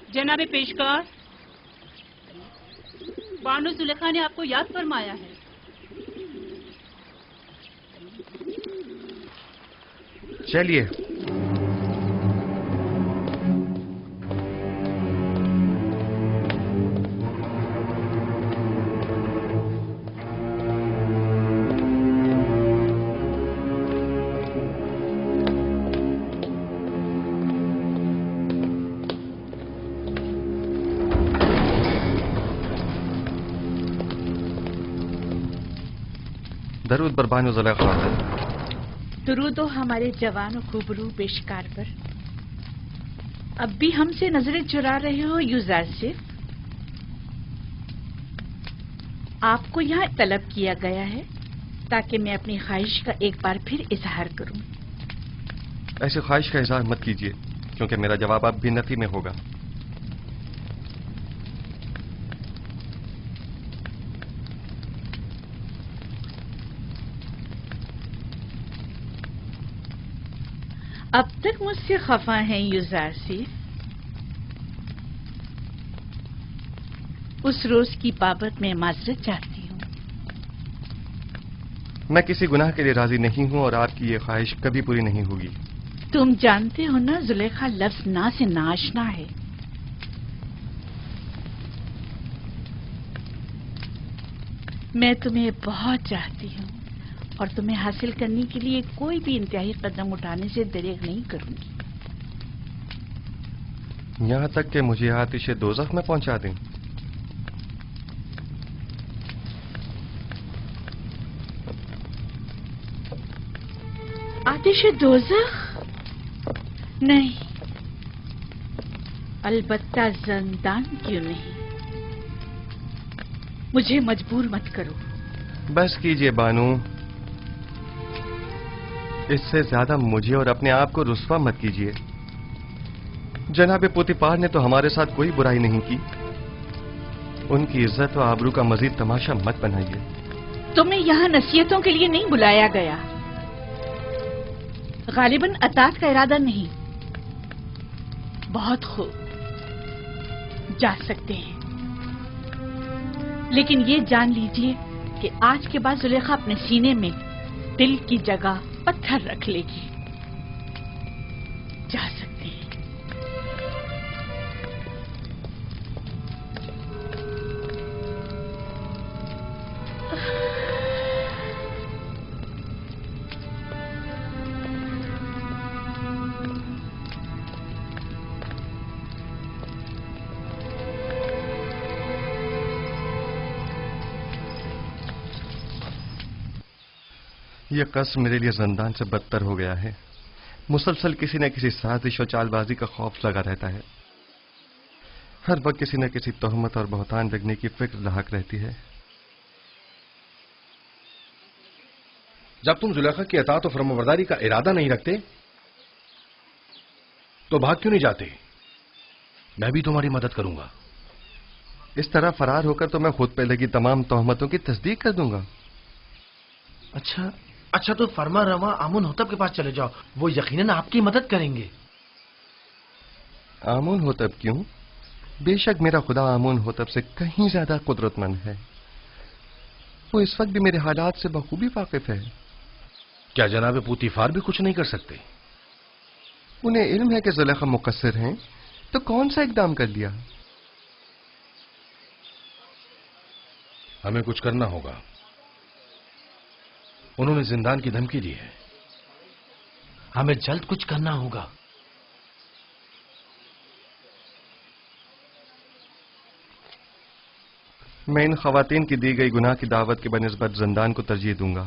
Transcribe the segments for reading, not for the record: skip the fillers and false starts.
जनाब पेशकार, बानो जुलेखा ने आपको याद फरमाया है। चलिए। दरूद बर बानो जुलेखा। दरूद हमारे जवान और खूबरू पेशकार पर। अब भी हमसे नजरें चुरा रहे हो यूजारसिफ? आपको यहाँ तलब किया गया है ताकि मैं अपनी ख्वाहिश का एक बार फिर इजहार करूं। ऐसी ख्वाहिश का इजहार मत कीजिए, क्योंकि मेरा जवाब अब भी नफी में होगा। अब तक मुझसे खफा हैं यूजारसिफ। उस रोज की बाबत मैं माजरत चाहती हूँ। मैं किसी गुनाह के लिए राजी नहीं हूँ और आपकी ये ख्वाहिश कभी पूरी नहीं होगी। तुम जानते हो ना, जुलेखा लफ्ज ना से नाशना है। मैं तुम्हें बहुत चाहती हूँ और तुम्हें हासिल करने के लिए कोई भी इंतहाई कदम उठाने से दरेग नहीं करूंगी। यहाँ तक कि मुझे आतिश दोज़ख में पहुंचा दें। आतिश दोज़ख? नहीं, अलबत्ता ज़िंदान क्यों नहीं। मुझे मजबूर मत करो। बस कीजिए बानू, इससे ज्यादा मुझे और अपने आप को रुस्वा मत कीजिए। जनाब पोतीफार ने तो हमारे साथ कोई बुराई नहीं की। उनकी इज्जत और आबरू का मजीद तमाशा मत बनाइए। तुम्हें यहाँ नसीहतों के लिए नहीं बुलाया गया। गालिबन अतात का इरादा नहीं। बहुत खूब, जा सकते हैं, लेकिन ये जान लीजिए कि आज के बाद जुलेखा अपने सीने में दिल की जगह पत्थर रख लेगी। जा सकते हैं। यह कसर मेरे लिए जिंदान से बदतर हो गया है। मुसलसल किसी न किसी साजिश और चालबाजी का खौफ लगा रहता है। हर वक्त किसी न किसी तोहमत और बहतान लगने की फिक्र लाहक रहती है। जब तुम जुलेखा की अतात और फरमाबरदारी का इरादा नहीं रखते तो भाग क्यों नहीं जाते? मैं भी तुम्हारी मदद करूंगा। इस तरह फरार होकर तो मैं खुद पे लगी तमाम तोहमतों की तस्दीक कर दूंगा। अच्छा तो फरमा रवा आमुन होतब के पास चले जाओ, वो यकीनन आपकी मदद करेंगे। आमुन होतब क्यों? बेशक मेरा खुदा आमुन होतब से कहीं ज्यादा कुदरतमंद है। वो इस वक्त भी मेरे हालात से बखूबी वाकिफ है। क्या जनाब पोतीफार भी कुछ नहीं कर सकते? उन्हें इल्म है कि जुलेखा मुकस्सिर हैं, तो कौन सा इकदाम कर लिया? हमें कुछ करना होगा। उन्होंने जिंदान की धमकी दी है। हमें जल्द कुछ करना होगा। मैं इन खवातीन की दी गई गुनाह की दावत के बनिस्बत जिंदान को तरजीह दूंगा।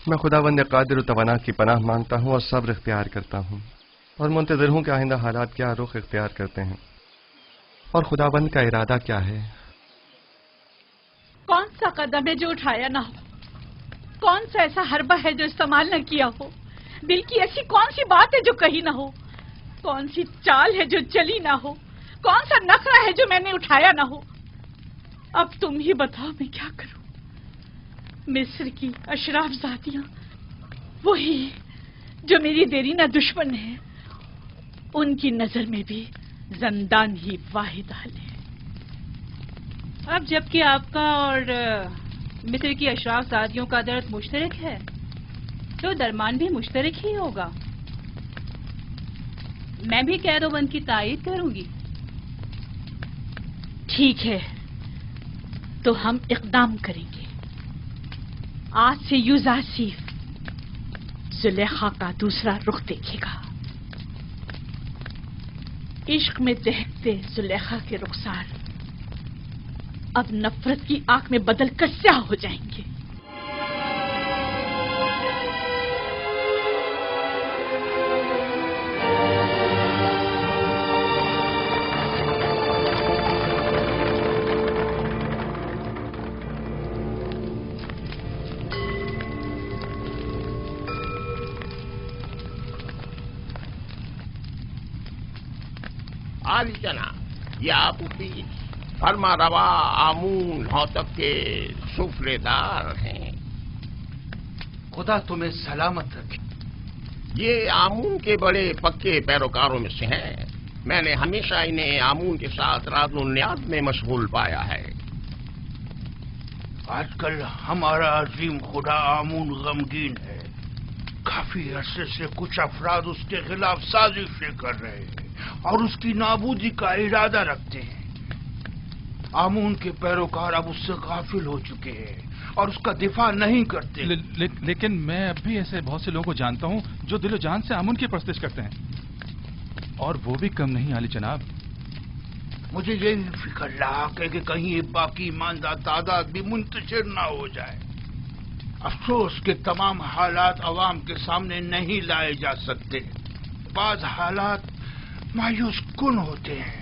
मैं खुदावंद कादिर व तवाना की पनाह मांगता हूं और सब्र इख्तियार करता हूं और मुंतज़िर हूं कि आइंदा हालात क्या रुख इख्तियार करते हैं और खुदावंद का इरादा क्या है। कौन सा कदम है जो उठाया ना हो? कौन सा ऐसा हरबा है जो इस्तेमाल न किया हो? दिल की ऐसी कौन सी बात है जो कही ना हो? कौन सी चाल है जो चली ना हो? कौन सा नखरा है जो मैंने उठाया ना हो? अब तुम ही बताओ मैं क्या करूं? मिस्र की अशराफ जातियां वही जो मेरी देरीना दुश्मन है ان کی نظر میں بھی زندان ہی واحد حل ہے۔ اب جبکہ آپ کا اور مصر کی اشراف زادیوں کا درد مشترک ہے تو درمان بھی مشترک ہی ہوگا۔ میں بھی قید و بند کی تائید کروں گی۔ ٹھیک ہے، تو ہم اقدام کریں گے۔ آج سے یوزاسیف زلیخا کا دوسرا رخ دیکھے گا۔ عشق میں دہکتے زلیخا کے رخسار اب نفرت کی آنکھ میں بدل کر سیاہ ہو جائیں گے۔ عالی جناب، یہ آپ کی فرما روا آمون ہوتب کے سفرے دار ہیں۔ خدا تمہیں سلامت رکھے۔ یہ آمون کے بڑے پکے پیروکاروں میں سے ہیں۔ میں نے ہمیشہ انہیں آمون کے ساتھ راز و نیاز میں مشغول پایا ہے۔ آج کل ہمارا عظیم خدا آمون غمگین ہے۔ کافی عرصے سے کچھ افراد اس کے خلاف سازشیں کر رہے ہیں اور اس کی نابودی کا ارادہ رکھتے ہیں۔ آمون کے پیروکار اب اس سے غافل ہو چکے ہیں اور اس کا دفاع نہیں کرتے۔ لیکن میں اب بھی ایسے بہت سے لوگوں کو جانتا ہوں جو دل و جان سے آمون کی پرستش کرتے ہیں، اور وہ بھی کم نہیں عالی جناب۔ مجھے یہی فکر لاحق ہے کہ کہیں یہ باقی ماندہ تعداد بھی منتشر نہ ہو جائے۔ افسوس کہ تمام حالات عوام کے سامنے نہیں لائے جا سکتے۔ بعض حالات مایوس کن ہوتے ہیں۔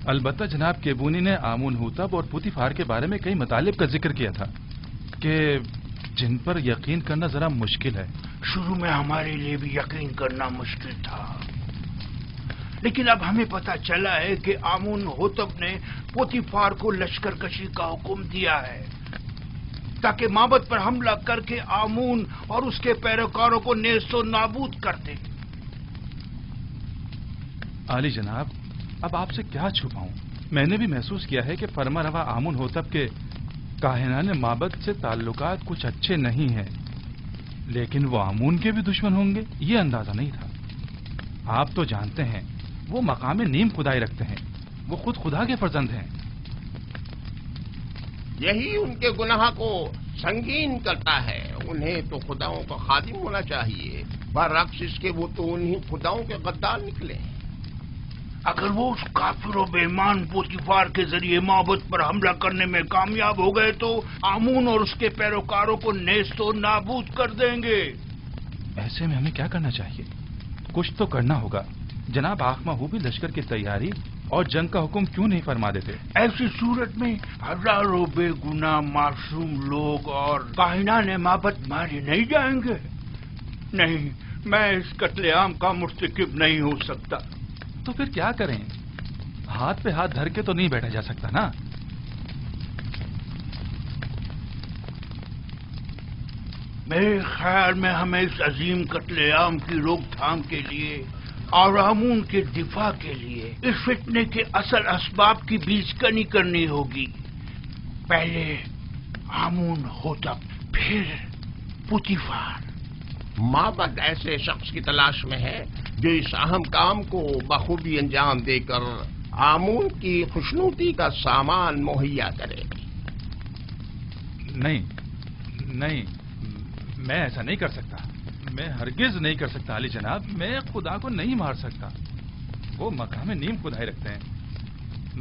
البتہ جناب کیبونی نے آمون ہوتب اور پوتیفار کے بارے میں کئی مطالب کا ذکر کیا تھا کہ جن پر یقین کرنا ذرا مشکل ہے۔ شروع میں ہمارے لیے بھی یقین کرنا مشکل تھا، لیکن اب ہمیں پتہ چلا ہے کہ آمون ہوتب نے پوتیفار کو لشکر کشی کا حکم دیا ہے تاکہ معبد پر حملہ کر کے آمون اور اس کے پیروکاروں کو نیست و نابود کر دے۔ عالی جناب، اب آپ سے کیا چھپاؤں؟ میں نے بھی محسوس کیا ہے کہ فرما روا آمون ہوتب کے کاہنان معبد سے تعلقات کچھ اچھے نہیں ہیں، لیکن وہ آمون کے بھی دشمن ہوں گے یہ اندازہ نہیں تھا۔ آپ تو جانتے ہیں وہ مقام نیم خدائی رکھتے ہیں، وہ خود خدا کے فرزند ہیں۔ یہی ان کے گناہ کو سنگین کرتا ہے۔ انہیں تو خداؤں کا خادم ہونا چاہیے، برعکس اس کے وہ تو انہی خداؤں کے غدار نکلے ہیں۔ اگر وہ اس کافر و بے ایمان پوتیفار کے ذریعے معبد پر حملہ کرنے میں کامیاب ہو گئے تو آمون اور اس کے پیروکاروں کو نیست و نابود کر دیں گے۔ ایسے میں ہمیں کیا کرنا چاہیے؟ کچھ تو کرنا ہوگا۔ جناب آخما ہو بھی لشکر کی تیاری اور جنگ کا حکم کیوں نہیں فرما دیتے؟ ایسی صورت میں ہزاروں بے گناہ معصوم لوگ اور کاہنان معبد مارے نہیں جائیں گے؟ نہیں، میں اس قتل عام کا مرتکب نہیں ہو سکتا۔ تو پھر کیا کریں؟ ہاتھ پہ ہاتھ دھر کے تو نہیں بیٹھا جا سکتا نا۔ میرے خیال میں ہمیں اس عظیم قتل عام کی روک تھام کے لیے اور آمون کے دفاع کے لیے اس فتنے کے اصل اسباب کی بیج کنی کرنی ہوگی۔ پہلے آمون ہوتب، پھر پوتیفار۔ معبد ایسے شخص کی تلاش میں ہے جو اس اہم کام کو بخوبی انجام دے کر آمون کی خوشنودی کا سامان مہیا کرے۔ نہیں، میں ایسا نہیں کر سکتا، میں ہرگز نہیں کر سکتا علی جناب۔ میں خدا کو نہیں مار سکتا، وہ مقام نیم خدائی رکھتے ہیں،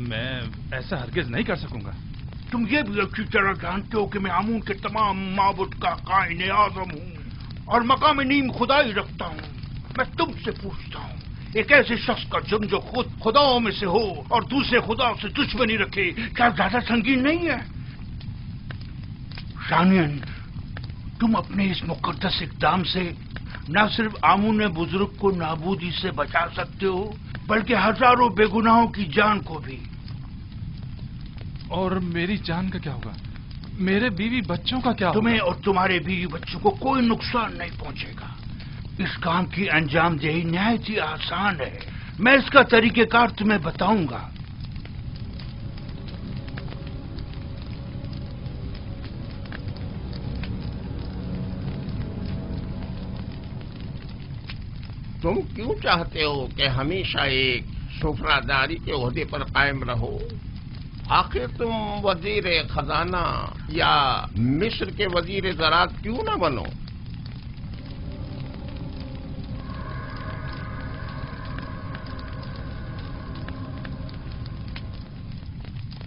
میں ایسا ہرگز نہیں کر سکوں گا۔ تم یہ بھی اچھی طرح جانتے ہو کہ میں آمون کے تمام معبد کا قائن اعظم ہوں اور مقام نیم خدائی رکھتا ہوں۔ میں تم سے پوچھتا ہوں، ایک ایسے شخص کا جرم جو خود خداؤں میں سے ہو اور دوسرے خداؤں سے دشمنی رکھے، کیا زیادہ سنگین نہیں ہے؟ ثانیاً، تم اپنے اس مقدس اقدام سے نہ صرف آمون بزرگ کو نابودی سے بچا سکتے ہو بلکہ ہزاروں بے گناہوں کی جان کو بھی۔ اور میری جان کا کیا ہوگا؟ میرے بیوی بچوں کا کیا ہوگا؟ تمہیں اور تمہارے بیوی بچوں کو کوئی نقصان نہیں پہنچے گا۔ इस काम की अंजाम दही नहायत ही आसान है। मैं इसका तरीकेकार तुम्हें बताऊंगा। तुम क्यों चाहते हो कि हमेशा एक सुफरादारी के ओहदे पर कायम रहो? आखिर तुम वजीर खजाना या मिस्र के वजीर ज़राअत क्यों ना बनो?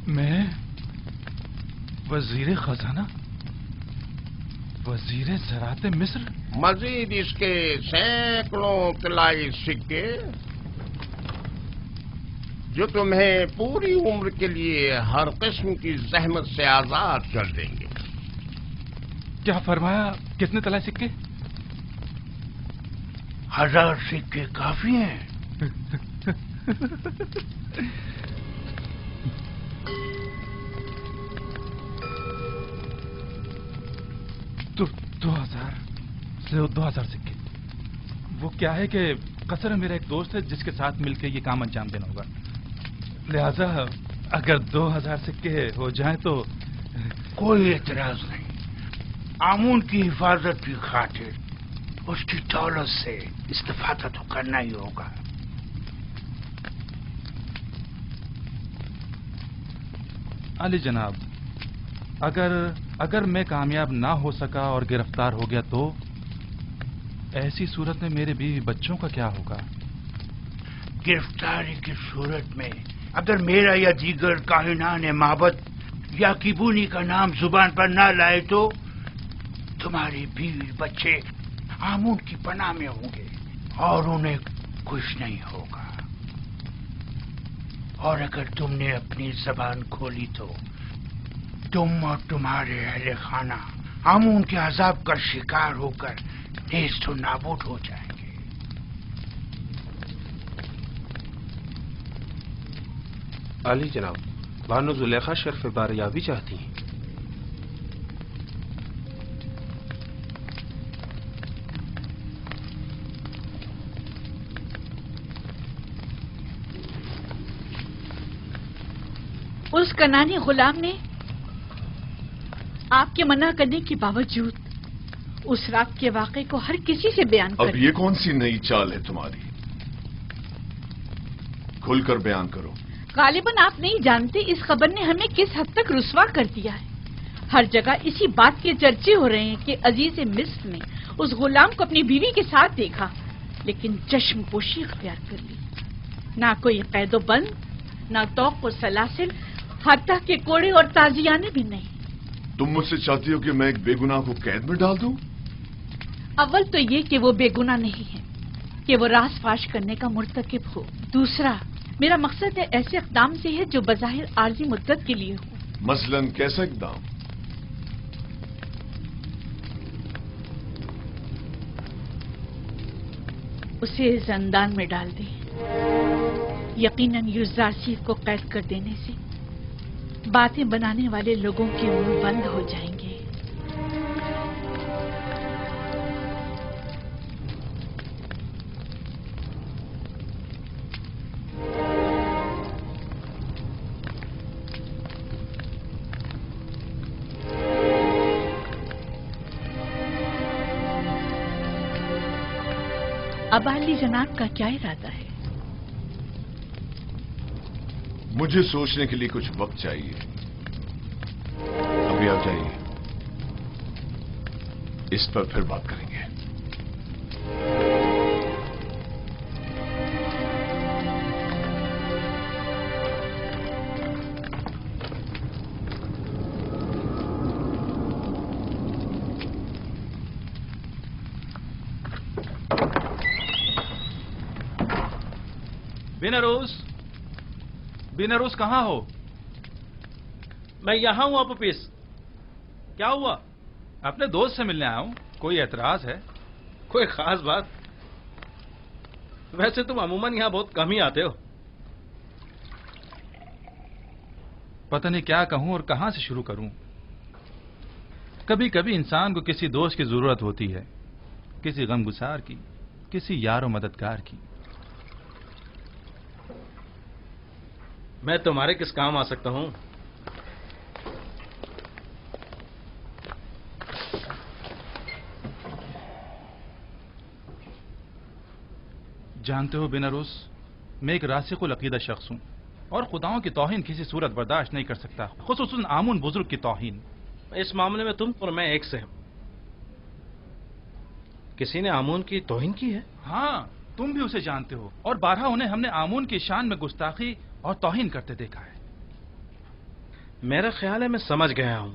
मैं वजीर खजाना, वजीर ज़राअत मिस्र? मजीद इसके सैकड़ों तिलाई सिक्के जो तुम्हें पूरी उम्र के लिए हर किस्म की जहमत से आजाद कर देंगे। क्या फरमाया? कितने तलाश सिक्के? 1000 सिक्के काफी हैं। तो 2000 सिक्के। वो क्या है कि कसर है, मेरा एक दोस्त है जिसके साथ मिलकर ये काम अंजाम देना होगा। लिहाजा अगर 2000 सिक्के हो जाएं तो कोई एतराज नहीं। आमून की हिफाजत की खातिर उसकी दौलत से इस्तेफादा तो करना ही होगा। अली जनाब, अगर मैं कामयाब ना हो सका और गिरफ्तार हो गया तो ऐसी सूरत में मेरे बीवी बच्चों का क्या होगा? गिरफ्तारी की सूरत में अगर मेरा या दीगर काहिनान माबद या किबूनी का नाम जुबान पर ना लाए तो तुम्हारे बीवी बच्चे आमून की पनाह में होंगे और उन्हें कुछ नहीं होगा। और अगर तुमने अपनी जबान खोली तो तुम और तुम्हारे अहले खाना आमून के अजाब का शिकार होकर नेस्त और नाबूद हो जाएंगे। अली जनाब, बानो जुलेखा शर्फ बारियाबी चाहती हैं। उस कनानी गुलाम ने आपके मना करने के बावजूद उस रात के वाक़े को हर किसी से बयान कर अब ये कौन सी नई चाल है तुम्हारी? खुलकर बयान करो। गालिबन आप नहीं जानते इस खबर ने हमें किस हद तक रुस्वा कर दिया है। हर जगह इसी बात के चर्चे हो रहे हैं कि अजीज मिस्र ने उस गुलाम को अपनी बीवी के साथ देखा, लेकिन चश्मपोशी इख्तियार कर ली। ना कोई कैदो बंद, ना तौक और सलासिल, हत्ता के कोड़े और ताजियाने भी नहीं। तुम मुझसे चाहती हो कि मैं एक बेगुनाह को कैद में डाल दूं? अव्वल तो ये कि वो बेगुनाह नहीं है, कि वो राज फाश करने का मुर्तकिब हो। दूसरा, मेरा मकसद है ऐसे इक़दाम से है जो बज़ाहिर आर्जी मुद्दत के लिए हो। मसलन कैसा इक़दाम? उसे ज़ंदान में डाल दे। यकीनन युज़ारसी को कैद कर देने से बातें बनाने वाले लोगों के मुंह बंद हो जाएंगे। अब अली जनाब का क्या इरादा है? मुझे सोचने के लिए कुछ वक्त चाहिए। अभी आप जाइए, इस पर फिर बात करेंगे। बिनरोज कहाँ हो? मैं यहाँ हूँ अपुपीस। क्या हुआ? अपने दोस्त से मिलने आया हूँ। कोई एतराज है? कोई खास बात? वैसे तुम अमूमन यहाँ बहुत कम ही आते हो। पता नहीं क्या कहूँ और कहाँ से शुरू करूँ। कभी कभी इंसान को किसी दोस्त की जरूरत होती है, किसी गमगुसार की। किसी यार और मददगार की। मैं तुम्हारे किस काम आ सकता हूं? जानते हो बिनारुस, मैं एक रासिकुल अकीदा शख्स हूं और खुदाओं की तौहीन किसी सूरत बर्दाश्त नहीं कर सकता, खुसूसन आमुन बुजुर्ग की तौहीन। इस मामले में तुम और मैं एक से हैं। किसी ने आमून की तौहीन की है? हाँ, तुम भी उसे जानते हो और बारहा उन्हें हमने आमून की शान में गुस्ताखी और तौहीन करते देखा है। मेरा ख्याल है मैं समझ गया हूं।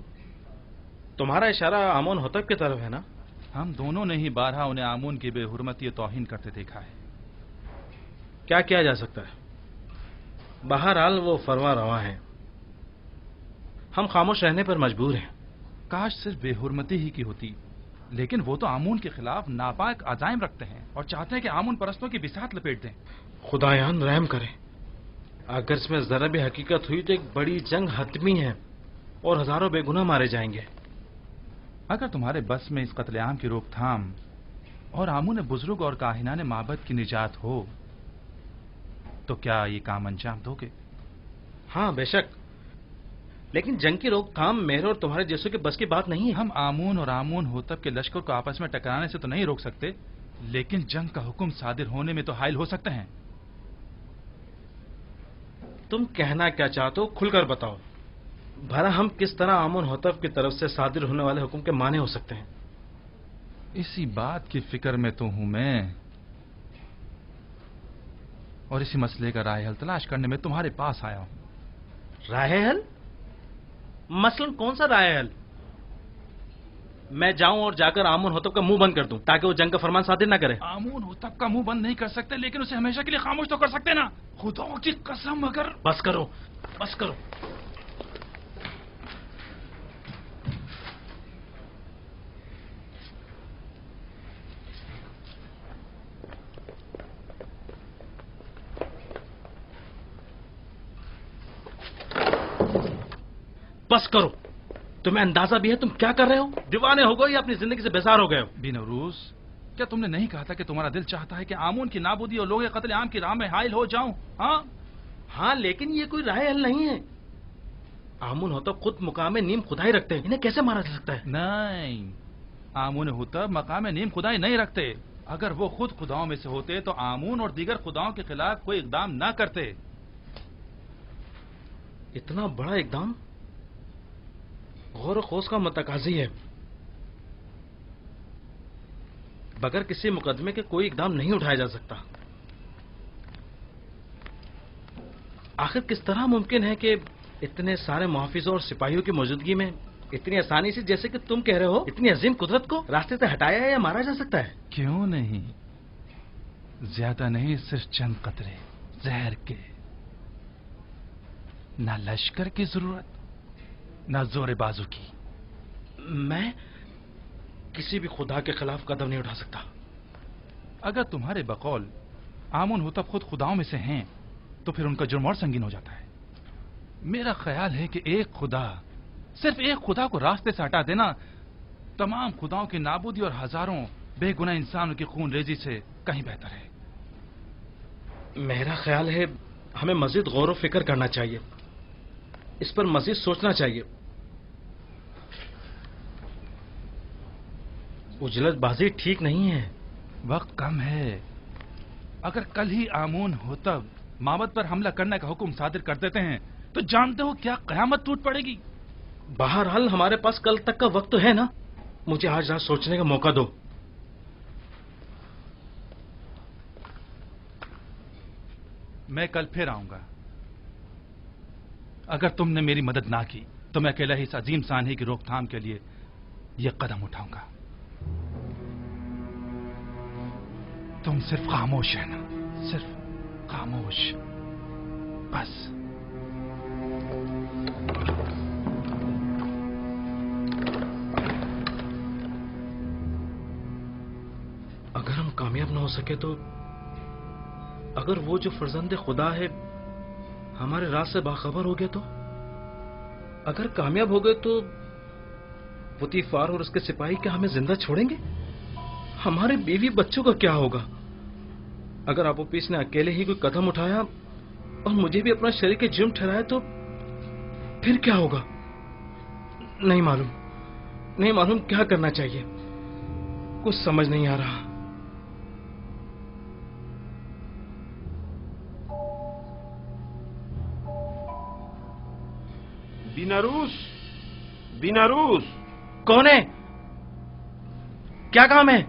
तुम्हारा इशारा आमून होतब की तरफ है ना? हम दोनों ने ही बारहा उन्हें आमून की बेहुरमती और तौहीन करते देखा है। क्या किया जा सकता है? बहरहाल वो फरवा रवा है, हम खामोश रहने पर मजबूर हैं। काश सिर्फ बेहुरमती ही की होती, लेकिन वो तो आमून के खिलाफ नापाक अजाइम रखते हैं और चाहते हैं कि आमून परस्तों की बिसात लपेट दें। खुदायान रहम करें, अगर इसमें जरा भी हकीकत हुई तो एक बड़ी जंग हतमी है और हजारों बेगुनाह मारे जाएंगे। अगर तुम्हारे बस में इस कत्लेआम की रोकथाम और आमून बुजुर्ग और काहिनाने माबद की निजात हो तो क्या ये काम अंजाम दोगे? हाँ बेशक, लेकिन जंग की रोकथाम मेरे और तुम्हारे जैसों के बस की बात नहीं है। हम आमून और आमून होतब के लश्कर को आपस में टकराने से तो नहीं रोक सकते, लेकिन जंग का हुक्म सादिर होने में तो हायल हो सकते हैं। तुम कहना क्या चाहते हो, खुलकर बताओ। भला हम किस तरह आमून होतब की तरफ से सादिर होने वाले हुक्म के माने हो सकते हैं? इसी बात की फिक्र में तो हूं मैं, और इसी मसले का राय हल तलाश करने में तुम्हारे पास आया हूं। राय हल? मसलन कौन सा राय हल? मैं जाऊं और जाकर आमून होतब का मुंह बंद कर दूं ताकि वो जंग का फरमान सादिर ना करे? आमून होतब का मुंह बंद नहीं कर सकते, लेकिन उसे हमेशा के लिए खामोश तो कर सकते ना। खुदाओं की कसम, अगर... बस करो, बस करो। बस करो। तुम्हें अंदाजा भी है तुम क्या कर रहे हो? दीवाने हो गए या अपनी जिंदगी से बेजार हो गए हो? बिनरूस, क्या तुमने नहीं कहा था कि तुम्हारा दिल चाहता है कि आमून की नाबूदी और लोग कत्ल आम की राह में हायल हो जाऊं? हाँ हाँ, लेकिन ये कोई राय हल नहीं है। आमून होतब खुद मुकामे नीम खुदाई रखते हैं, इन्हें कैसे मारा जा सकता है? नहीं, आमून होतब मकामे नीम खुदाई नहीं रखते। अगर वो खुद खुदाओं में से होते तो आमून और दीगर खुदाओं के खिलाफ कोई इकदाम न करते। इतना बड़ा इकदाम गौर खोज का मतकाजी है। बगैर किसी मुकदमे के कोई इकदाम नहीं उठाया जा सकता। आखिर किस तरह मुमकिन है कि इतने सारे मुहाफिजों और सिपाहियों की मौजूदगी में इतनी आसानी से, जैसे कि तुम कह रहे हो, इतनी अजीम कुदरत को रास्ते से हटाया या मारा जा सकता है? क्यों नहीं, ज्यादा नहीं, सिर्फ चंद कतरे जहर के। ना लश्कर की जरूरत, ना जोर बाजू की। मैं किसी भी खुदा के खिलाफ कदम नहीं उठा सकता। अगर तुम्हारे बकौल आमून होतब खुद खुदाओं में से हैं तो फिर उनका जुर्म और संगीन हो जाता है। मेरा ख्याल है कि एक खुदा, सिर्फ एक खुदा को रास्ते से हटा देना तमाम खुदाओं की नाबूदी और हजारों बेगुनाह इंसानों की खून रेजी से कहीं बेहतर है। मेरा ख्याल है हमें मजीद गौर व फिक्र करना चाहिए, इस पर मजीद सोचना चाहिए। उजलतबाजी ठीक नहीं है। वक्त कम है। अगर कल ही आमून होतब माबद पर हमला करने का हुक्म सादिर कर देते हैं तो जानते हो क्या कयामत टूट पड़ेगी। बहरहाल हमारे पास कल तक का वक्त तो है ना। मुझे आज रात सोचने का मौका दो। मैं कल फिर आऊंगा। अगर तुमने मेरी मदद ना की तो मैं अकेला ही इस अजीम सानही की रोकथाम के लिए यह कदम उठाऊंगा। तुम सिर्फ खामोश रहना, सिर्फ खामोश, बस। अगर हम कामयाब ना हो सके तो, अगर वो जो फर्जंदे खुदा है हमारे राज से बाखबर हो गए तो, अगर कामयाब हो गए तो पुतीफार और उसके सिपाही क्या हमें जिंदा छोड़ेंगे? हमारे बीवी बच्चों का क्या होगा? अगर आपोपीस ने अकेले ही कोई कदम उठाया और मुझे भी अपना शरीर के जुर्म ठहराया तो फिर क्या होगा? नहीं मालूम क्या करना चाहिए, कुछ समझ नहीं आ रहा। बीनारूस कौन है? क्या काम है?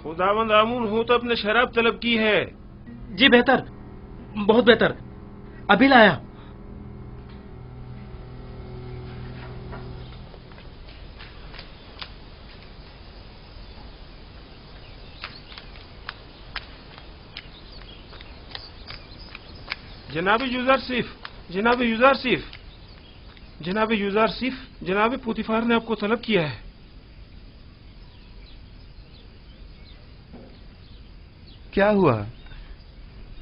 खुदावंद आमून होतब ने शराब तलब की है। जी बेहतर, बहुत बेहतर, अभी लाया। जनाब यूजारसिफ, जनाब पुतिफार ने आपको तलब किया है। क्या हुआ?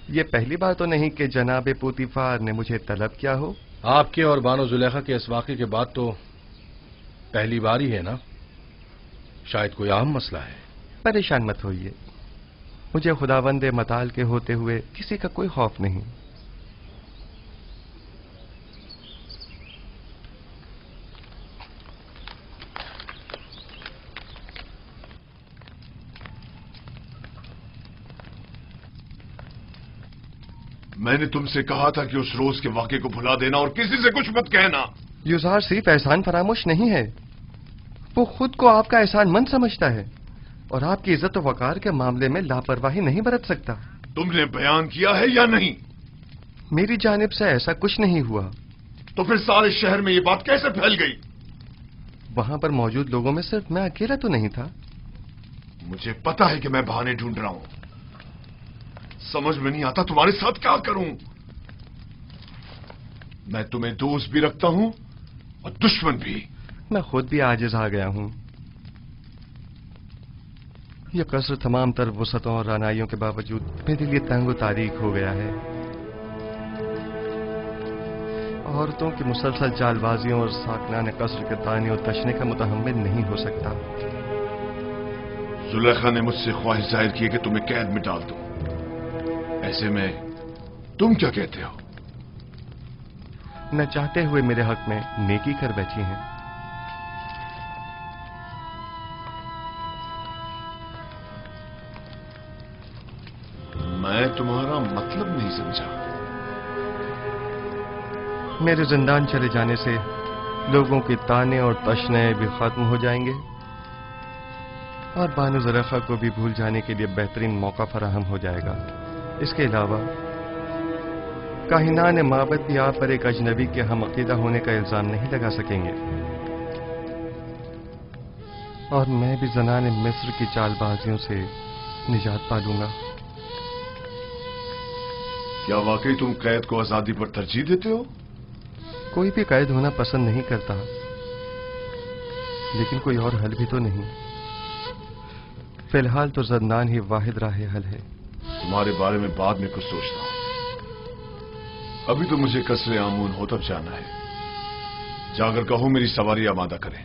ये पहली बार तो नहीं कि जनाब पुतिफार ने मुझे तलब किया हो। आपके और बानो जुलेखा के इस वाक़े के बाद तो पहली बार ही है ना? शायद कोई अहम मसला है। परेशान मत होइए, मुझे खुदावंदे मताल के होते हुए किसी का कोई खौफ नहीं। मैंने तुमसे कहा था कि उस रोज के वाक़े को भुला देना और किसी से कुछ मत कहना। युजार सिर्फ एहसान फरामोश नहीं है, वो खुद को आपका एहसानमंद समझता है और आपकी इज्जत और वकार के मामले में लापरवाही नहीं बरत सकता। तुमने बयान किया है या नहीं? मेरी जानिब से ऐसा कुछ नहीं हुआ। तो फिर सारे शहर में ये बात कैसे फैल गई? वहां पर मौजूद लोगों में सिर्फ मैं अकेला तो नहीं था। मुझे पता है कि मैं बहाने ढूंढ रहा हूं, समझ में नहीं आता तुम्हारे साथ क्या करूं। मैं तुम्हें दोस्त भी रखता हूं और दुश्मन भी। मैं खुद भी आजिज आ गया हूं। यह कसर तमाम तर वसतों और रानाइयों के बावजूद मेरे लिए तंग तारीख हो गया है। औरतों की मुसलसल चालबाजियों और साकनान कसर के ताने और तशने का मुतहम्मिल नहीं हो सकता। जुलेखा ने मुझसे ख्वाहिश जाहिर की कि तुम्हें कैद में डाल दूं। ऐसे में तुम क्या कहते हो? न चाहते हुए मेरे हक में नेकी कर बैठी हैं। मैं तुम्हारा मतलब नहीं समझा। मेरे जिंदान चले जाने से लोगों के ताने और तशने भी खत्म हो जाएंगे और बानो जुलेखा को भी भूल जाने के लिए बेहतरीन मौका फराहम हो जाएगा। इसके अलावा काहिनान माबद भी आप पर एक अजनबी के हम अकीदा होने का इल्जाम नहीं लगा सकेंगे और मैं भी जनान मिस्र की चालबाजियों से निजात पा लूंगा। क्या वाकई तुम कैद को आजादी पर तरजीह देते हो? कोई भी कैद होना पसंद नहीं करता, लेकिन कोई और हल भी तो नहीं। फिलहाल तो जिंदान ही वाहिद राह हल है। तुम्हारे बारे में बाद में कुछ सोचता हूं, अभी तो मुझे कसरे आमून होतब जाना है। जाकर कहो मेरी सवारी आमादा करें।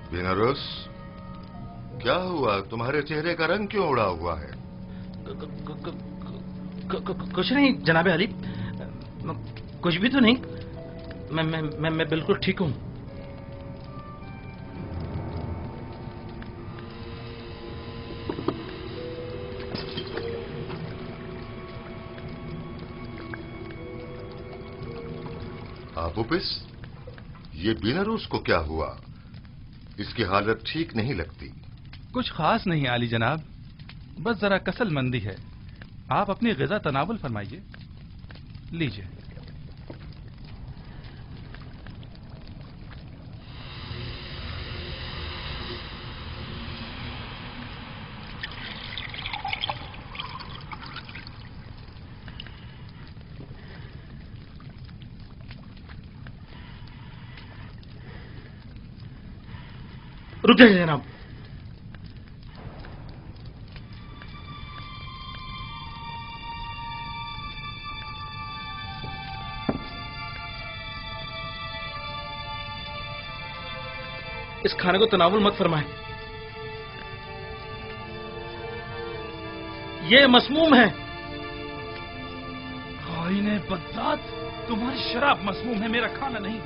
बीनारूस, क्या हुआ? तुम्हारे चेहरे का रंग क्यों उड़ा हुआ है? कुछ नहीं जनाबे अली, कुछ भी तो नहीं। मैं बिल्कुल ठीक हूं। आबूपिस, ये बीनारूस को क्या हुआ? इसकी हालत ठीक नहीं लगती। کچھ خاص نہیں عالی جناب، بس ذرا کسل مندی ہے. آپ اپنی غذا تناول فرمائیے. لیجئے. رک جائیے جناب. اس کھانے کو تناول مت فرمائیں، یہ مسموم ہے. خائن بغداد، تمہاری شراب مسموم ہے، میرا کھانا نہیں.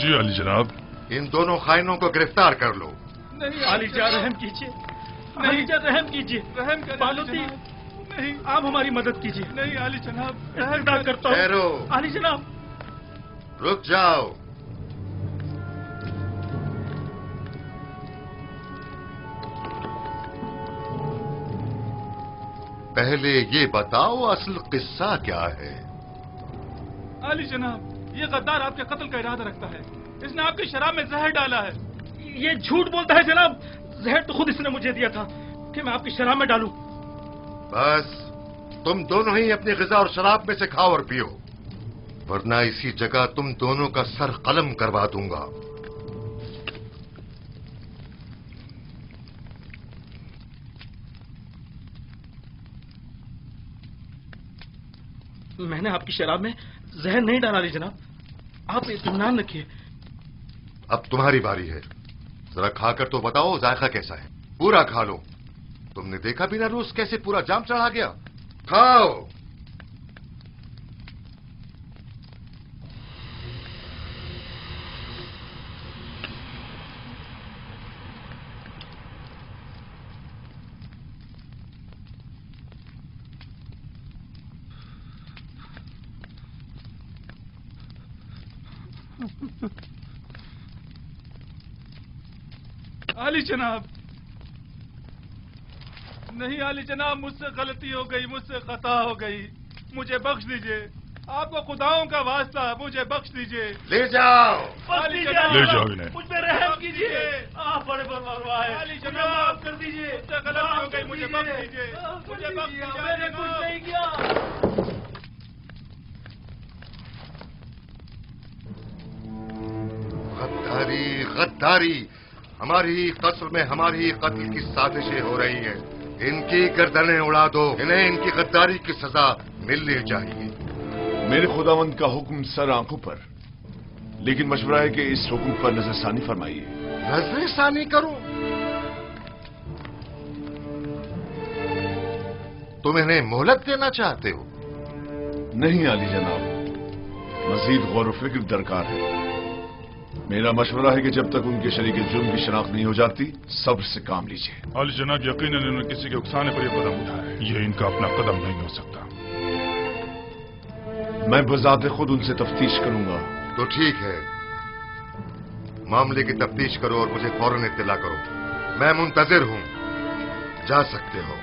جی علی جناب. ان دونوں خائنوں کو گرفتار کر لو. نہیں علی جان، رحم کیجیے. علی جان رحم کیجیے. رحم بالوتی، نہیں آپ ہماری مدد کیجیے. نہیں علی جناب، ادا کرتا ہوں. ٹھہرو علی جناب. رک جاؤ. پہلے یہ بتاؤ اصل قصہ کیا ہے؟ علی جناب، یہ غدار آپ کے قتل کا ارادہ رکھتا ہے. اس نے آپ کی شراب میں زہر ڈالا ہے. یہ جھوٹ بولتا ہے جناب. زہر تو خود اس نے مجھے دیا تھا کہ میں آپ کی شراب میں ڈالوں. بس تم دونوں ہی اپنی غذا اور شراب میں سے کھاؤ اور پیو، ورنہ اسی جگہ تم دونوں کا سر قلم کروا دوں گا. میں نے آپ کی شراب میں زہر نہیں ڈالا علی جناب، آپ اطمینان رکھیے. اب تمہاری باری ہے. ذرا کھا کر تو بتاؤ ذائقہ کیسا ہے. پورا کھا لو. تم نے دیکھا بھی نہ روز کیسے پورا جام چڑھا گیا. کھاؤ. علی جناب، نہیں علی جناب، مجھ سے غلطی ہو گئی، مجھ سے خطا ہو گئی، مجھے بخش دیجئے. آپ کو خداؤں کا واسطہ، مجھے بخش دیجئے. لے جاؤ. علی لے جناب، جاؤ انہیں. مجھ پہ رحم کیجیے. آپ بڑے پرواہ ہیں. علی جناب، معاف کر دیجیے. مجھ سے غلطی ہو گئی، مجھے بخش دیجئے. مجھے بخش دیجئے. میں نے کچھ نہیں کیا. غداری غداری. ہماری قصر میں ہماری قتل کی سازشیں ہو رہی ہیں. ان کی گردنیں اڑا دو. انہیں ان کی غداری کی سزا ملنی چاہیے. میرے خداوند کا حکم سر آنکھوں پر، لیکن مشورہ ہے کہ اس حکم پر نظر ثانی فرمائیے. نظر ثانی کروں؟ تم انہیں مہلت دینا چاہتے ہو؟ نہیں علی جناب، مزید غور و فکر درکار ہے. میرا مشورہ ہے کہ جب تک ان کے شریک جرم کی شناخت نہیں ہو جاتی صبر سے کام لیجیے. علی جناب، یقیناً انہوں نے کسی کے اکسانے پر یہ قدم اٹھایا ہے. یہ ان کا اپنا قدم نہیں ہو سکتا. میں بذات خود ان سے تفتیش کروں گا. تو ٹھیک ہے، معاملے کی تفتیش کرو اور مجھے فوراً اطلاع کرو. میں منتظر ہوں. جا سکتے ہو.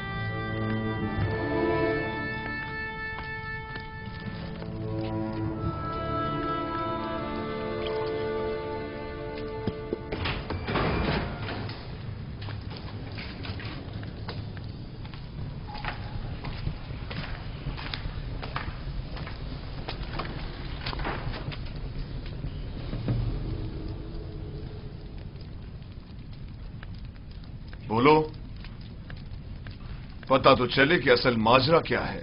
بولو، پتہ تو چلے کہ اصل ماجرا کیا ہے.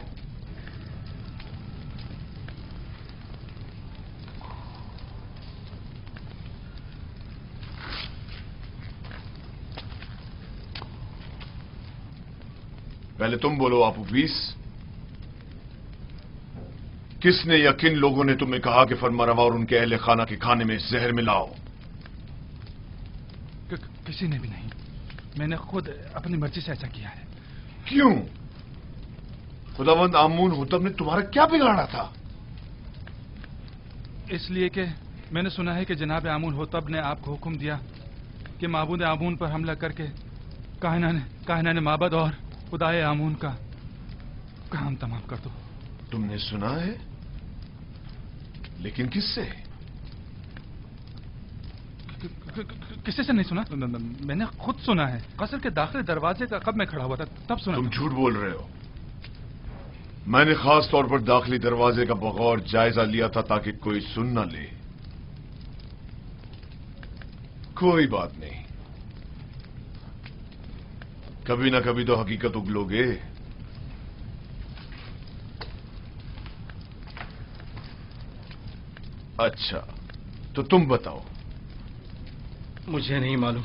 पहले तुम बोलो आपूपीस, किसने या किन लोगों ने तुम्हें कहा कि फरमारवा और उनके अहले खाना के खाने में जहर मिलाओ? किसी ने भी नहीं, मैंने खुद अपनी मर्जी से ऐसा किया है। क्यों? खुदावंद आमून हुतब ने तुम्हारा क्या बिगाड़ा था? इसलिए कि मैंने सुना है कि जनाब आमून होतब ने आपको हुक्म दिया कि माबूद आमून पर हमला करके काहिनाने माबद और खुदाए आमून का काम तमाम कर दो। तुमने सुना है? लेकिन किससे? किसी से नहीं सुना, मैंने खुद सुना है। कसर के दाखिली दरवाजे का कब मैं खड़ा हुआ था तब सुना। तुम झूठ बोल रहे हो। मैंने खास तौर पर दाखिली दरवाजे का बगौर जायजा लिया था ताकि कोई सुन न ले। कोई बात नहीं, कभी ना कभी तो हकीकत उगलोगे। अच्छा, तो तुम बताओ। मुझे नहीं मालूम।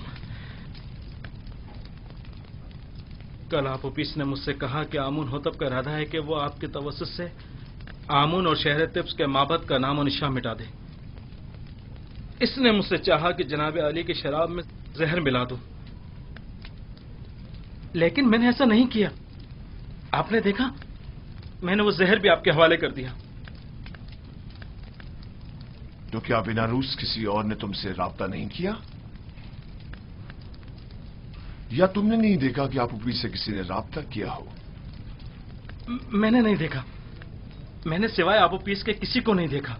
कल आपूपीस ने मुझसे कहा कि आमून होतब का इरादा है कि वो आपके तवस्सुत से आमून और शहर तिब्स के माबद का नाम और निशान मिटा दे। इसने मुझसे चाहा कि जनाब अली की शराब में जहर मिला दूं, लेकिन मैंने ऐसा नहीं किया। आपने देखा, मैंने वो जहर भी आपके हवाले कर दिया। तो क्या बिना रूस किसी और ने तुमसे राब्ता नहीं किया? या तुमने नहीं देखा कि आपूपीस से किसी ने राब्ता किया हो? मैंने नहीं देखा। मैंने सिवाय आपूपीस के किसी को नहीं देखा।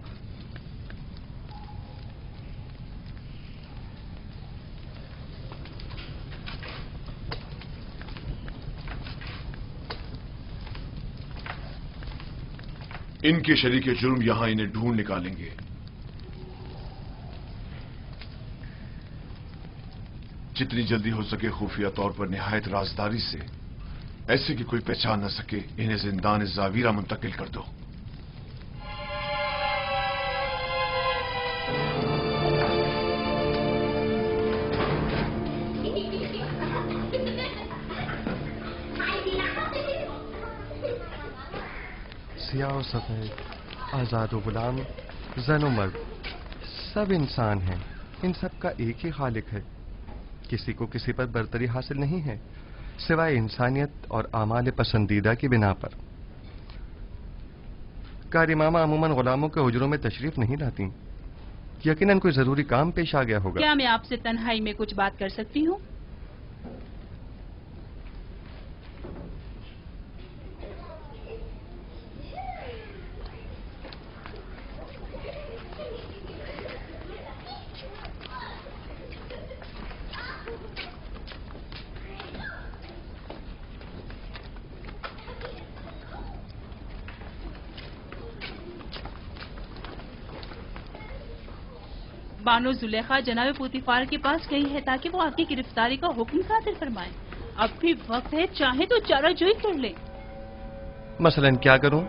इनके शरीके जुर्म यहां इन्हें ढूंढ निकालेंगे। जितनी जल्दी हो सके खुफिया तौर पर निहायत राजदारी से, ऐसे कि कोई पहचान न सके, इन्हें जिंदान जावीरा मुंतकिल कर दो। सियाह और सफेद, आजाद और गुलाम, जन और मर्द, सब इंसान हैं। इन सब का एक ही खालिक है। किसी को किसी पर बरतरी हासिल नहीं है सिवाय इंसानियत और आमाल पसंदीदा की बिना पर। कारी मामा अमूमन गुलामों के हुजरों में तशरीफ नहीं लाती। यकीनन कोई जरूरी काम पेश आ गया होगा। क्या मैं आपसे तन्हाई में कुछ बात कर सकती हूँ? बानो जुलेखा जनाब पुतिफार के पास गई है ताकि वो आपकी गिरफ्तारी का हुक्म सादिर फरमाए। अब भी वक्त है, चाहे तो चाराजोई कर ले। मसलन क्या करूं?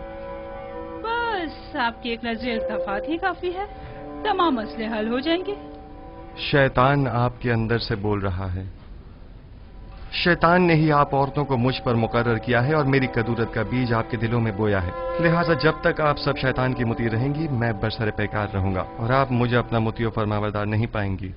बस आपकी एक नजर इल्तफात ही काफी है, तमाम मसले हल हो जाएंगे। शैतान आपके अंदर से बोल रहा है। शैतान ने ही आप औरतों को मुझ पर मुकर्रर किया है और मेरी कदूरत का बीज आपके दिलों में बोया है। लिहाजा जब तक आप सब शैतान की मुती रहेंगी, मैं बरसरे पैकार रहूंगा और आप मुझे अपना मुती फरमाबरदार नहीं पाएंगी।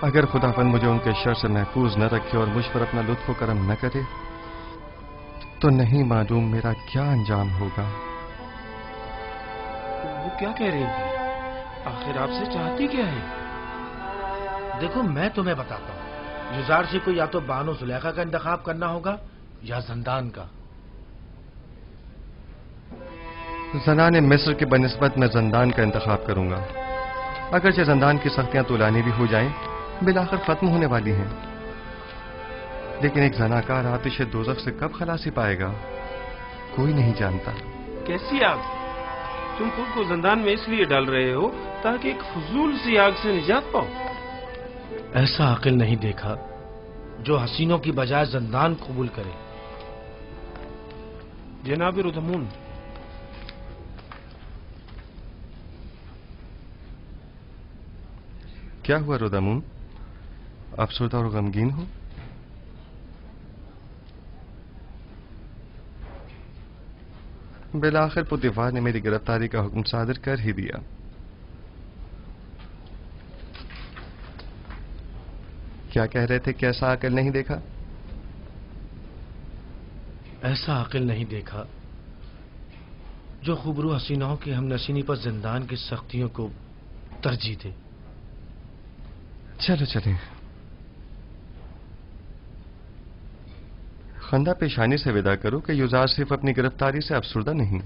अगर खुदावन मुझे उनके शर से महफूज न रखे और मुझ पर अपना लुत्फ व करम न करे, तो नहीं मालूम मेरा क्या अंजाम होगा। वो क्या कह रही है? आखिर आपसे चाहती क्या है? देखो, मैं तुम्हें बताता हूँ। युजार से को या तो बानो जुलेखा का इंतखाब करना होगा या जंदान का। जनाने मिस्र के बनिस्बत मैं जंदान का इंतखाब करूंगा। अगरचे जंदान की सख्तियां तुलानी भी हो जाएं, बिलाखिर खत्म होने वाली हैं, लेकिन एक जनाकार आतिश दोज़ख से कब खलासी पाएगा, कोई नहीं जानता। कैसी आग? तुम खुद को जंदान में इसलिए डाल रहे हो ताकि एक फजूल सी आग से निजात पाओ। ऐसा अकिल नहीं देखा जो हसीनों की बजाय जंदान कबूल करे। जनाब रुदमून, क्या हुआ रोदामुन? अफसरदा और गमगीन हो? बिलाखिर पुतिफार ने मेरी गिरफ्तारी का हुक्म सादर कर ही दिया। क्या कह रहे थे कि ऐसा अकल नहीं देखा? ऐसा अकल नहीं देखा जो खूबरू हसीनाओं की हमनशीनी पर जिंदान की सख्तियों को तरजीह दे। चलो चलें। खंदा पेशानी से विदा करो कि युजार सिर्फ अपनी गिरफ्तारी से अफसुर्दा नहीं।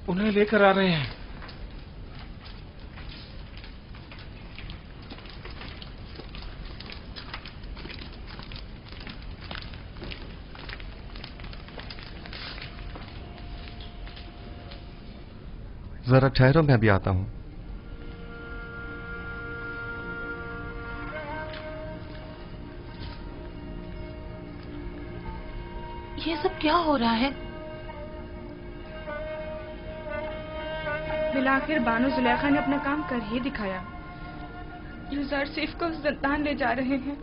उन्हें लेकर आ रहे हैं। जरा ठहरो, मैं अभी आता हूं। ये सब क्या हो रहा है? बिलाखिर बानो जुलेखा ने अपना काम कर ही दिखाया। यूजर सिर्फ को जिंदान ले जा रहे हैं।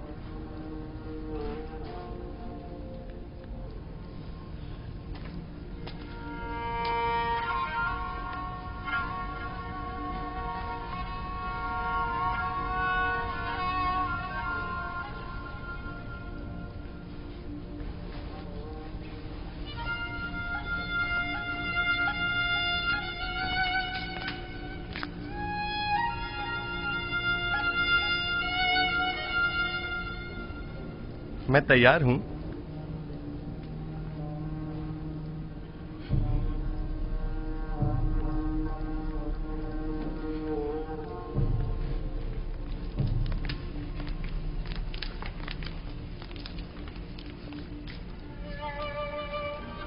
मैं तैयार हूं।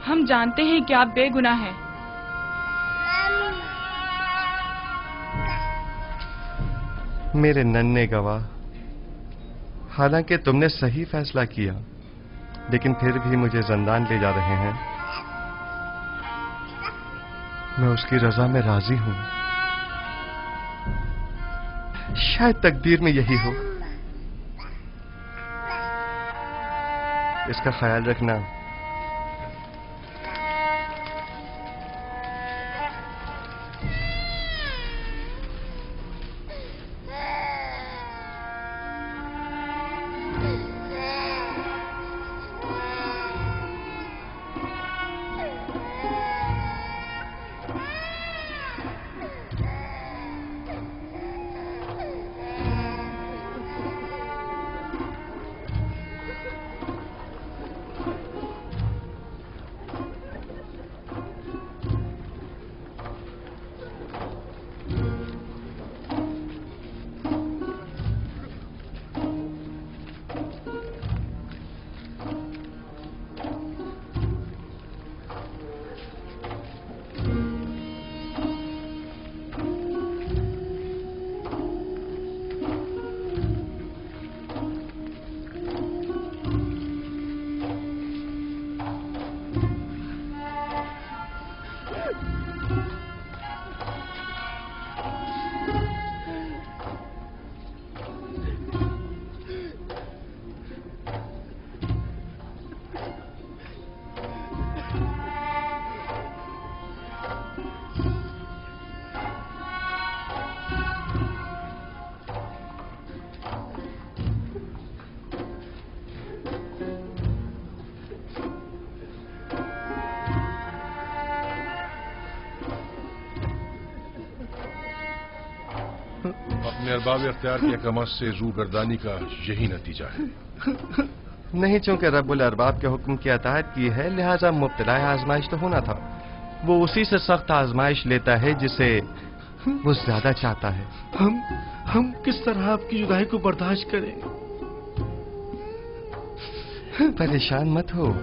हम जानते हैं कि आप बेगुनाह हैं। मेरे नन्हे गवाह, हालांकि तुमने सही फैसला किया, लेकिन फिर भी मुझे जिंदान ले जा रहे हैं। मैं उसकी रजा में राजी हूं। शायद तकदीर में यही हो। इसका ख्याल रखना। अपने अरबाब इख्तियार की अकमत से रूगर्दानी का यही नतीजा है। नहीं, चूंकि रब्बुल अरबाब के हुक्म की अताअत की है, लिहाजा मुब्तला आजमाइश तो होना था। वो उसी से सख्त आजमाइश लेता है जिसे वो ज्यादा चाहता है। हम किस तरह आपकी जुदाई को बर्दाश्त करें? परेशान मत हो।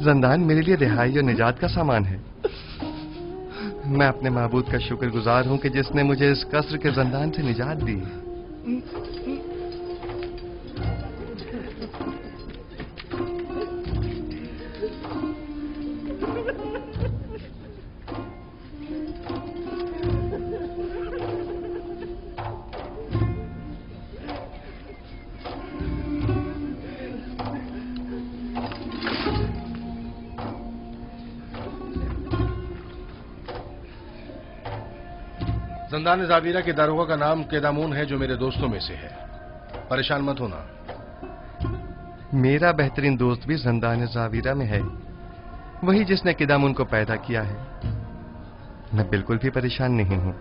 जिंदान मेरे लिए रिहाई और निजात का सामान है। मैं अपने माबूद का शुक्रगुजार हूं कि जिसने मुझे इस कसर के जिंदान से निजात दी। زندان زاویرہ کے داروغہ کا نام قیدامون ہے، جو میرے دوستوں میں سے ہے. پریشان مت ہونا. میرا بہترین دوست بھی زندان زاویرہ میں ہے، وہی جس نے قیدامون کو پیدا کیا ہے. میں بالکل بھی پریشان نہیں ہوں.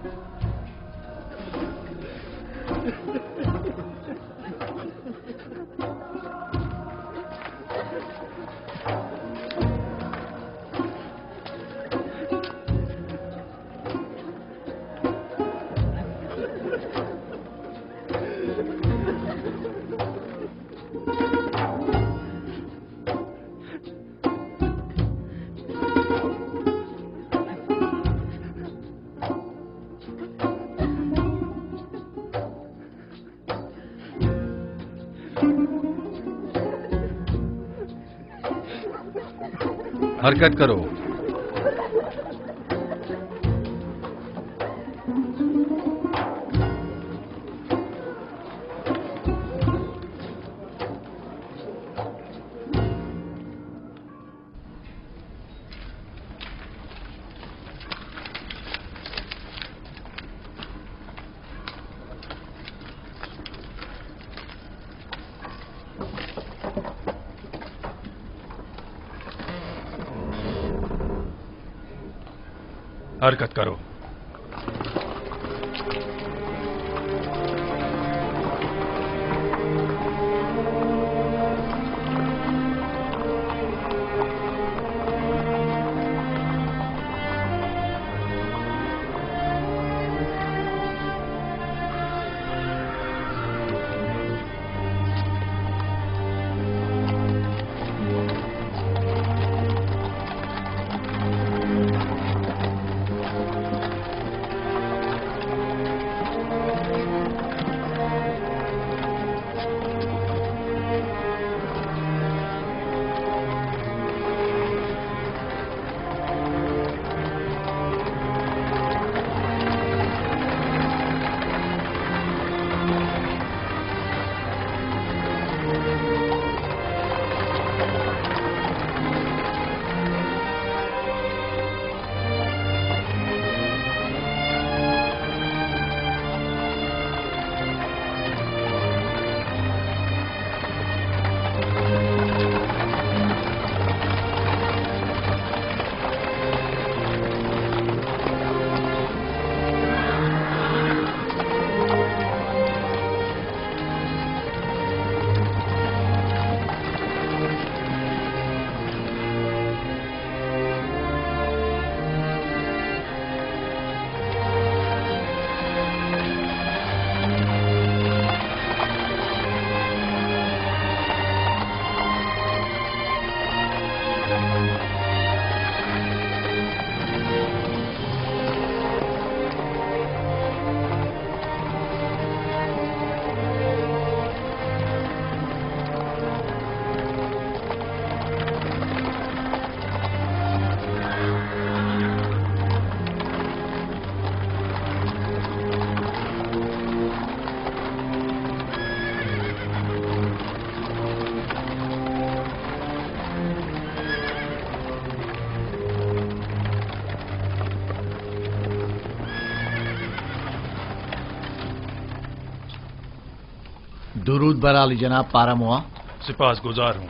حرکت کرو. حرکت کرو. درود بر علی جناب پاراموا. سپاس گزار ہوں.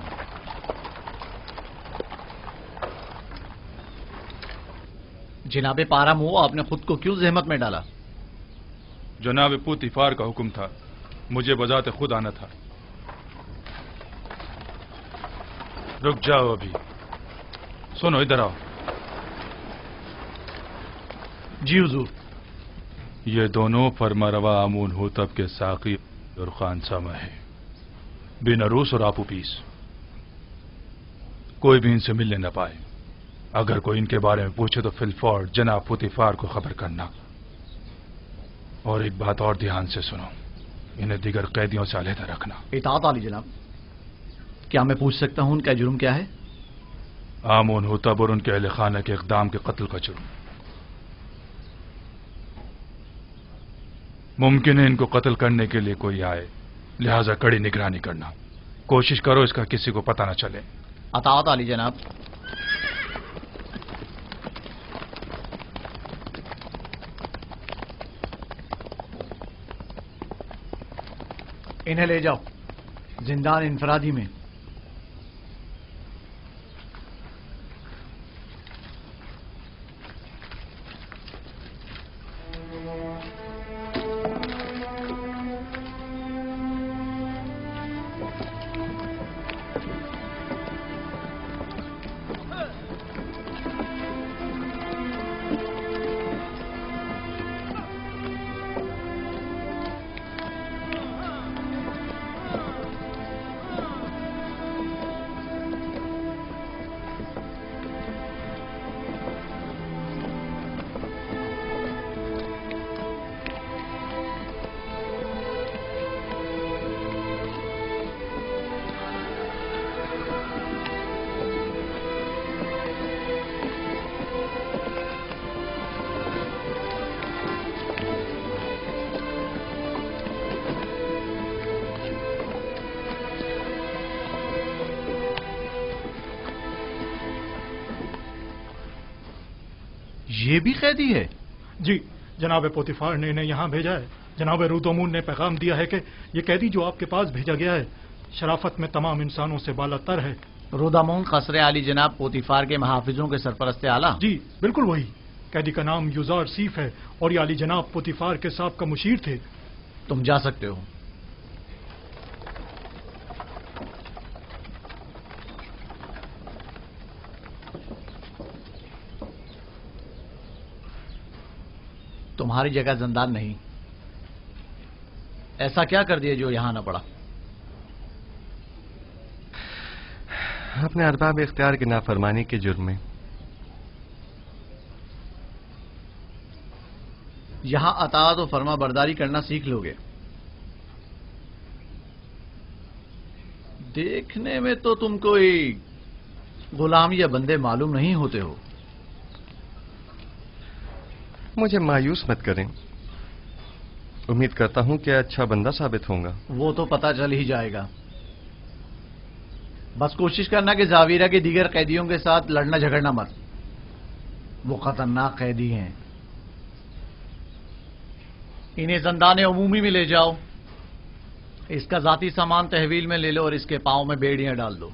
جناب پاراموا، آپ نے خود کو کیوں زحمت میں ڈالا؟ جناب پوتیفار کا حکم تھا، مجھے بذات خود آنا تھا. رک جاؤ ابھی. سنو، ادھر آؤ. جی حضور. یہ دونوں فرماروا آمون ہوتب کے ساقی اور خانسامہ ہے، بن عروس اور آپو پیس. کوئی بھی ان سے ملنے نہ پائے. اگر کوئی ان کے بارے میں پوچھے تو فی الفور جناب پوتیفار کو خبر کرنا. اور ایک بات اور دھیان سے سنو، انہیں دیگر قیدیوں سے علیحدہ رکھنا. اطاعت علی جناب. کیا میں پوچھ سکتا ہوں ان کا جرم کیا ہے؟ آمون ہوتب اور ان کے اہل خانہ کے اقدام کے قتل کا جرم۔ ممکن ہے ان کو قتل کرنے کے لیے کوئی آئے، لہذا کڑی نگرانی کرنا، کوشش کرو اس کا کسی کو پتہ نہ چلے۔ اطاعت علی جناب۔ انہیں لے جاؤ زندان انفرادی میں۔ یہ بھی قیدی ہے؟ جی جناب پوتیفار نے انہیں یہاں بھیجا ہے۔ جناب رودامون نے پیغام دیا ہے کہ یہ قیدی جو آپ کے پاس بھیجا گیا ہے شرافت میں تمام انسانوں سے بالا تر ہے۔ رودامون قصر علی جناب پوتیفار کے محافظوں کے سرپرست اعلیٰ؟ جی بالکل وہی۔ قیدی کا نام یوزار سیف ہے اور یہ علی جناب پوتیفار کے سابقہ مشیر تھے۔ تم جا سکتے ہو۔ تمہاری جگہ زندان نہیں، ایسا کیا کر دیا جو یہاں نہ پڑا؟ اپنے ارباب اختیار کی نافرمانی کے جرم میں۔ یہاں اطاعت و فرما برداری کرنا سیکھ لو گے۔ دیکھنے میں تو تم کوئی غلام یا بندے معلوم نہیں ہوتے ہو۔ مجھے مایوس مت کریں، امید کرتا ہوں کہ اچھا بندہ ثابت ہوں گا۔ وہ تو پتہ چل ہی جائے گا، بس کوشش کرنا کہ زاویرہ کے دیگر قیدیوں کے ساتھ لڑنا جھگڑنا مت، وہ خطرناک قیدی ہیں۔ انہیں زندان عمومی میں لے جاؤ، اس کا ذاتی سامان تحویل میں لے لو اور اس کے پاؤں میں بیڑیاں ڈال دو۔